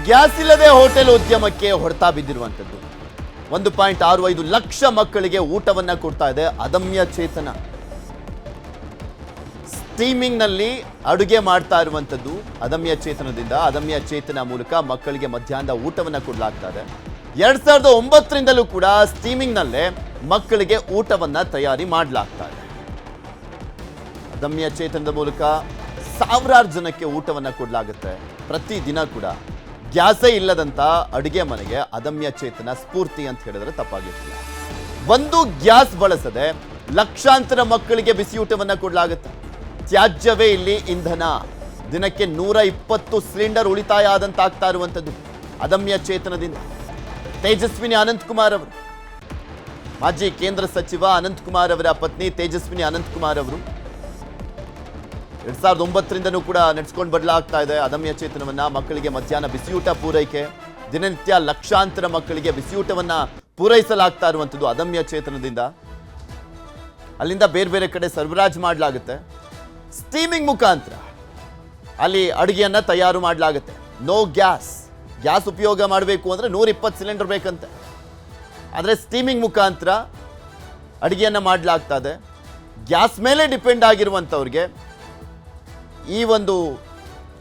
Gas ಇಲ್ಲದೆ hotel ಉದ್ಯಮಕ್ಕೆ ಹೊಡೆತ ಬಿದ್ದಿರುವಂಥದ್ದು 1.65 ಲಕ್ಷ ಮಕ್ಕಳಿಗೆ ಊಟವನ್ನ ಕೊಡ್ತಾ ಇದೆ ಅದಮ್ಯ ಚೇತನ. ಸ್ಟೀಮಿಂಗ್ ನಲ್ಲಿ ಅಡುಗೆ ಮಾಡ್ತಾ ಇರುವಂಥದ್ದು ಅದಮ್ಯ ಚೇತನದಿಂದ. ಅದಮ್ಯ ಚೇತನ ಮೂಲಕ ಮಕ್ಕಳಿಗೆ ಮಧ್ಯಾಹ್ನದ ಊಟವನ್ನ ಕೊಡಲಾಗ್ತಾ ಇದೆ. 2009ರಿಂದಲೂ ಕೂಡ ಸ್ಟೀಮಿಂಗ್ ನಲ್ಲೇ ಮಕ್ಕಳಿಗೆ ಊಟವನ್ನ ತಯಾರಿ ಮಾಡಲಾಗ್ತಾ ಇದೆ. ಅದಮ್ಯ ಚೇತನದ ಮೂಲಕ ಸಾವಿರಾರು ಜನಕ್ಕೆ ಊಟವನ್ನ ಕೊಡಲಾಗುತ್ತೆ. ಪ್ರತಿದಿನ ಕೂಡ ಗ್ಯಾಸೇ ಇಲ್ಲದಂತ ಅಡುಗೆ ಮನೆಗೆ ಅದಮ್ಯ ಚೇತನ ಸ್ಫೂರ್ತಿ ಅಂತ ಹೇಳಿದ್ರೆ ತಪ್ಪಾಗಿರ್ತಿಲ್ಲ. ಒಂದು ಗ್ಯಾಸ್ ಬಳಸದೆ ಲಕ್ಷಾಂತರ ಮಕ್ಕಳಿಗೆ ಬಿಸಿಯೂಟವನ್ನ ಕೊಡಲಾಗುತ್ತೆ. ತ್ಯಾಜ್ಯವೇ ಇಲ್ಲಿ ಇಂಧನ. ದಿನಕ್ಕೆ 120 ಸಿಲಿಂಡರ್ ಉಳಿತಾಯ ಆದಂತಾಗ್ತಾ ಇರುವಂಥದ್ದು ಅದಮ್ಯ ಚೇತನದಿಂದ. ತೇಜಸ್ವಿನಿ ಅನಂತಕುಮಾರ್ ಅವರು, ಮಾಜಿ ಕೇಂದ್ರ ಸಚಿವ ಅನಂತಕುಮಾರ್ ಅವರ ಪತ್ನಿ ತೇಜಸ್ವಿನಿ ಅನಂತಕುಮಾರ್ ಅವರು 2009ರಿಂದನೂ ಕೂಡ ನಡೆಸ್ಕೊಂಡು ಬದಲಾಗ್ತಾ ಇದೆ ಅದಮ್ಯ ಚೇತನವನ್ನ. ಮಕ್ಕಳಿಗೆ ಮಧ್ಯಾಹ್ನ ಬಿಸಿಯೂಟ ಪೂರೈಕೆ, ದಿನನಿತ್ಯ ಲಕ್ಷಾಂತರ ಮಕ್ಕಳಿಗೆ ಬಿಸಿಯೂಟವನ್ನ ಪೂರೈಸಲಾಗ್ತಾ ಇರುವಂಥದ್ದು ಅದಮ್ಯ ಚೇತನದಿಂದ. ಅಲ್ಲಿಂದ ಬೇರೆ ಬೇರೆ ಕಡೆ ಸರಬರಾಜು ಮಾಡಲಾಗುತ್ತೆ. ಸ್ಟೀಮಿಂಗ್ ಮುಖಾಂತರ ಅಲ್ಲಿ ಅಡುಗೆಯನ್ನ ತಯಾರು ಮಾಡಲಾಗುತ್ತೆ. No gas. ಗ್ಯಾಸ್ ಉಪಯೋಗ ಮಾಡಬೇಕು ಅಂದರೆ 120 ಸಿಲಿಂಡರ್ ಬೇಕಂತೆ. ಆದರೆ ಸ್ಟೀಮಿಂಗ್ ಮುಖಾಂತರ ಅಡುಗೆಯನ್ನು ಮಾಡಲಾಗ್ತಾ ಇದೆ. ಗ್ಯಾಸ್ ಮೇಲೆ ಡಿಪೆಂಡ್ ಆಗಿರುವಂಥವ್ರಿಗೆ ಈ ಒಂದು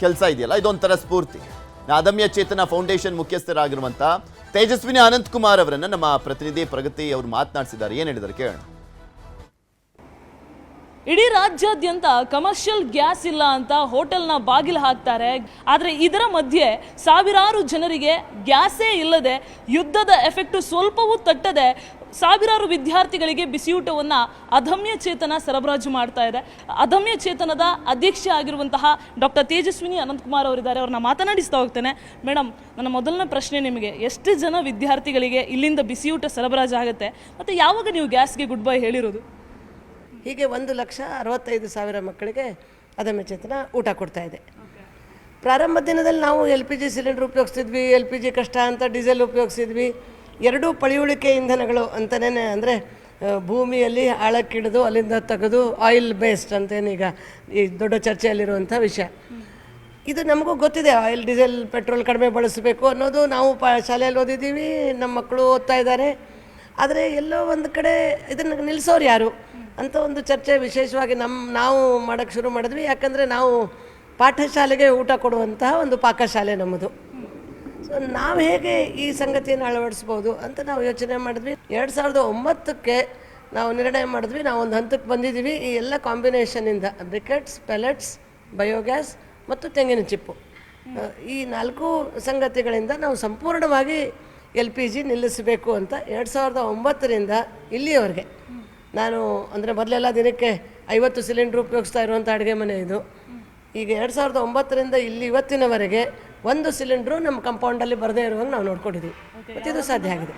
ಕೆಲಸ ಇದೆಯಲ್ಲ, ಇದೊಂಥರ ಸ್ಫೂರ್ತಿ. ಅದಮ್ಯ ಚೇತನ ಫೌಂಡೇಶನ್ ಮುಖ್ಯಸ್ಥರಾಗಿರುವಂಥ ತೇಜಸ್ವಿನಿ ಅನಂತಕುಮಾರ್ ಅವರನ್ನು ನಮ್ಮ ಪ್ರತಿನಿಧಿ ಪ್ರಗತಿ ಅವರು ಮಾತನಾಡಿಸಿದ್ದಾರೆ. ಏನು ಹೇಳಿದ್ದಾರೆ ಕೇಳೋಣ. ಇಡೀ ರಾಜ್ಯಾದ್ಯಂತ ಕಮರ್ಷಿಯಲ್ ಗ್ಯಾಸ್ ಇಲ್ಲ ಅಂತ ಹೋಟೆಲ್ನ ಬಾಗಿಲು ಹಾಕ್ತಾರೆ. ಆದರೆ ಇದರ ಮಧ್ಯೆ ಸಾವಿರಾರು ಜನರಿಗೆ ಗ್ಯಾಸೇ ಇಲ್ಲದೆ ಯುದ್ಧದ ಎಫೆಕ್ಟ್ ಸ್ವಲ್ಪವೂ ತಟ್ಟದೆ ಸಾವಿರಾರು ವಿದ್ಯಾರ್ಥಿಗಳಿಗೆ ಬಿಸಿಯೂಟವನ್ನು ಅದಮ್ಯ ಚೇತನ ಸರಬರಾಜು ಮಾಡ್ತಾ ಇದೆ. ಅದಮ್ಯ ಚೇತನದ ಅಧ್ಯಕ್ಷೆ ಆಗಿರುವಂತಹ ಡಾಕ್ಟರ್ ತೇಜಸ್ವಿನಿ ಅನಂತಕುಮಾರ್ ಅವರಿದ್ದಾರೆ. ಅವ್ರನ್ನ ಮಾತನಾಡಿಸ್ತಾ ಹೋಗ್ತೇನೆ. ಮೇಡಮ್, ನನ್ನ ಮೊದಲನೇ ಪ್ರಶ್ನೆ ನಿಮಗೆ, ಎಷ್ಟು ಜನ ವಿದ್ಯಾರ್ಥಿಗಳಿಗೆ ಇಲ್ಲಿಂದ ಬಿಸಿಯೂಟ ಸರಬರಾಜು ಆಗುತ್ತೆ ಮತ್ತು ಯಾವಾಗ ನೀವು ಗ್ಯಾಸ್ಗೆ ಗುಡ್ ಬೈ ಹೇಳಿರೋದು? ಹೀಗೆ 1,65,000 ಮಕ್ಕಳಿಗೆ ಅದಮ್ಯ ಚೇತನ ಊಟ ಕೊಡ್ತಾ ಇದೆ. ಪ್ರಾರಂಭ ದಿನದಲ್ಲಿ ನಾವು LPG ಸಿಲಿಂಡರ್ ಉಪಯೋಗಿಸ್ತಿದ್ವಿ. LPG ಕಷ್ಟ ಅಂತ ಡೀಸೆಲ್ ಉಪಯೋಗಿಸಿದ್ವಿ. ಎರಡೂ ಪಳಿಯುಳಿಕೆ ಇಂಧನಗಳು ಅಂತಲೇ, ಅಂದರೆ ಭೂಮಿಯಲ್ಲಿ ಆಳಕ್ಕಿಡಿದು ಅಲ್ಲಿಂದ ತೆಗೆದು ಆಯಿಲ್ ಬೇಸ್ಡ್ ಅಂತೇನೀಗ ಈ ದೊಡ್ಡ ಚರ್ಚೆಯಲ್ಲಿರುವಂಥ ವಿಷಯ. ಇದು ನಮಗೂ ಗೊತ್ತಿದೆ, ಆಯಿಲ್ ಡೀಸೆಲ್ ಪೆಟ್ರೋಲ್ ಕಡಿಮೆ ಬಳಸಬೇಕು ಅನ್ನೋದು. ನಾವು ಶಾಲೆಯಲ್ಲಿ ಓದಿದ್ದೀವಿ, ನಮ್ಮ ಮಕ್ಕಳು ಓದ್ತಾ ಇದ್ದಾರೆ. ಆದರೆ ಎಲ್ಲೋ ಒಂದು ಕಡೆ ಇದನ್ನು ನಿಲ್ಲಿಸೋರು ಯಾರು ಅಂತ ಒಂದು ಚರ್ಚೆ ವಿಶೇಷವಾಗಿ ನಾವು ಮಾಡೋಕ್ಕೆ ಶುರು ಮಾಡಿದ್ವಿ. ಯಾಕಂದರೆ ನಾವು ಪಾಠಶಾಲೆಗೆ ಊಟ ಕೊಡುವಂತಹ ಒಂದು ಪಾಕಶಾಲೆ ನಮ್ಮದು. ಸೊ ನಾವು ಹೇಗೆ ಈ ಸಂಗತಿಯನ್ನು ಅಳವಡಿಸ್ಬೋದು ಅಂತ ನಾವು ಯೋಚನೆ ಮಾಡಿದ್ವಿ. 2009ಕ್ಕೆ ನಾವು ನಿರ್ಣಯ ಮಾಡಿದ್ವಿ. ನಾವು ಒಂದು ಹಂತಕ್ಕೆ ಬಂದಿದ್ದೀವಿ. ಈ ಎಲ್ಲ ಕಾಂಬಿನೇಷನಿಂದ ಬ್ರಿಕೆಟ್ಸ್, ಪೆಲೆಟ್ಸ್, ಬಯೋಗ್ಯಾಸ್ ಮತ್ತು ತೆಂಗಿನ ಚಿಪ್ಪು, ಈ 4 ಸಂಗತಿಗಳಿಂದ ನಾವು ಸಂಪೂರ್ಣವಾಗಿ LPG ನಿಲ್ಲಿಸಬೇಕು ಅಂತ 2009ರಿಂದ ಇಲ್ಲಿಯವರೆಗೆ ನಾನು, ಅಂದರೆ ಮೊದಲೆಲ್ಲ ದಿನಕ್ಕೆ 50 ಸಿಲಿಂಡ್ರ್ ಉಪಯೋಗಿಸ್ತಾ ಇರುವಂಥ ಅಡುಗೆ ಮನೆ ಇದು. ಈಗ 2009ರಿಂದ ಇಲ್ಲಿ ಇವತ್ತಿನವರೆಗೆ 1 ಸಿಲಿಂಡ್ರು ನಮ್ಮ ಕಂಪೌಂಡಲ್ಲಿ ಬರದೇ ಇರುವಂಗೆ ನಾವು ನೋಡ್ಕೊಂಡಿದ್ದೀವಿ. ಮತ್ತು ಇದು ಸಾಧ್ಯ ಆಗಿದೆ.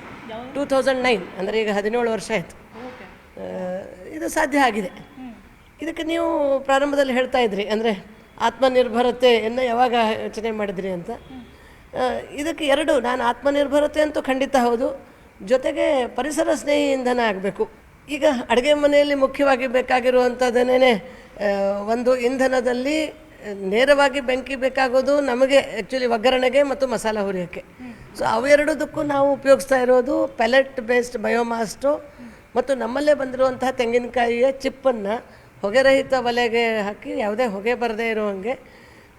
2009 ಅಂದರೆ ಈಗ 17 ವರ್ಷ ಆಯಿತು. ಇದು ಸಾಧ್ಯ ಆಗಿದೆ. ಇದಕ್ಕೆ ನೀವು ಪ್ರಾರಂಭದಲ್ಲಿ ಹೇಳ್ತಾ ಇದ್ರಿ, ಅಂದರೆ ಆತ್ಮನಿರ್ಭರತೆಯನ್ನು ಯಾವಾಗ ಯೋಚನೆ ಮಾಡಿದ್ರಿ ಅಂತ. ಇದಕ್ಕೆ ನಾನು ಆತ್ಮನಿರ್ಭರತೆ ಅಂತೂ ಖಂಡಿತ ಹೌದು, ಜೊತೆಗೆ ಪರಿಸರ ಸ್ನೇಹಿ ಇಂಧನ ಆಗಬೇಕು. ಈಗ ಅಡುಗೆ ಮನೆಯಲ್ಲಿ ಮುಖ್ಯವಾಗಿ ಬೇಕಾಗಿರುವಂಥದ್ದನ್ನೇ ಒಂದು ಇಂಧನದಲ್ಲಿ ನೇರವಾಗಿ ಬೆಂಕಿ ಬೇಕಾಗೋದು ನಮಗೆ ಆ್ಯಕ್ಚುಲಿ ಒಗ್ಗರಣೆಗೆ ಮತ್ತು ಮಸಾಲ ಹುರಿಯೋಕ್ಕೆ. ಸೊ ಅವೆರಡದಕ್ಕೂ ನಾವು ಉಪಯೋಗಿಸ್ತಾ ಇರೋದು ಪೆಲೆಟ್ ಬೇಸ್ಡ್ ಬಯೋಮಾಸ್ಟು ಮತ್ತು ನಮ್ಮಲ್ಲೇ ಬಂದಿರುವಂತಹ ತೆಂಗಿನಕಾಯಿಯ ಚಿಪ್ಪನ್ನು ಹೊಗೆರಹಿತ ಒಲೆಗೆ ಹಾಕಿ ಯಾವುದೇ ಹೊಗೆ ಬರದೇ ಇರೋ ಹಾಗೆ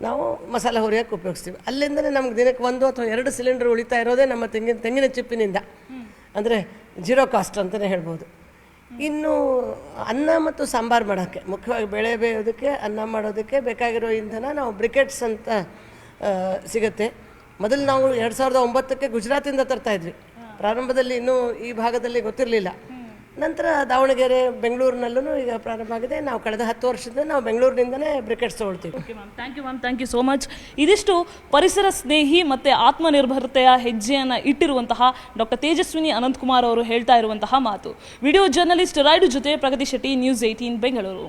ನಾವು ಮಸಾಲ ಹುರಿಯೋಕ್ಕೆ ಉಪಯೋಗಿಸ್ತೀವಿ. ಅಲ್ಲಿಂದಲೇ ನಮ್ಗೆ ದಿನಕ್ಕೆ 1 ಅಥವಾ 2 ಸಿಲಿಂಡರ್ ಉಳಿತಾ ಇರೋದೇ ನಮ್ಮ ತೆಂಗಿನ ಚಿಪ್ಪಿನಿಂದ. ಅಂದರೆ ಜೀರೋ ಕಾಸ್ಟ್ ಅಂತಲೇ ಹೇಳ್ಬೋದು. ಇನ್ನು ಅನ್ನ ಮತ್ತು ಸಾಂಬಾರು ಮಾಡೋಕ್ಕೆ, ಮುಖ್ಯವಾಗಿ ಬೇಳೆ ಬೇಯೋದಕ್ಕೆ, ಅನ್ನ ಮಾಡೋದಕ್ಕೆ ಬೇಕಾಗಿರೋ ಇಂಧನ ನಾವು ಬ್ರಿಕೆಟ್ಸ್ ಅಂತ ಸಿಗುತ್ತೆ. ಮೊದಲು ನಾವು 2009ಕ್ಕೆ ಗುಜರಾತಿಂದ ತರ್ತಾಯಿದ್ವಿ. ಪ್ರಾರಂಭದಲ್ಲಿ ಇನ್ನೂ ಈ ಭಾಗದಲ್ಲಿ ಗೊತ್ತಿರಲಿಲ್ಲ. ನಂತರ ದಾವಣಗೆರೆ, ಬೆಂಗಳೂರಿನಲ್ಲೂ ಈಗ ಪ್ರಾರಂಭ ಆಗಿದೆ. ನಾವು ಕಳೆದ 10 ವರ್ಷದಿಂದ ನಾವು ಬೆಂಗಳೂರಿನಿಂದನೇ ಬ್ರಿಕೆಟ್ಸ್ ತೊಗೊಳ್ತೀವಿ. Okay ma'am, thank you so much. ಇದಿಷ್ಟು ಪರಿಸರ ಸ್ನೇಹಿ ಮತ್ತು ಆತ್ಮನಿರ್ಭರತೆಯ ಹೆಜ್ಜೆಯನ್ನು ಇಟ್ಟಿರುವಂತಹ ಡಾಕ್ಟರ್ ತೇಜಸ್ವಿನಿ ಅನಂತಕುಮಾರ್ ಅವರು ಹೇಳ್ತಾ ಇರುವಂತಹ ಮಾತು. ವಿಡಿಯೋ ಜರ್ನಲಿಸ್ಟ್ ರಾಯ್ಡು ಜೊತೆ ಪ್ರಗತಿ ಶೆಟ್ಟಿ, ನ್ಯೂಸ್ 18 ಬೆಂಗಳೂರು.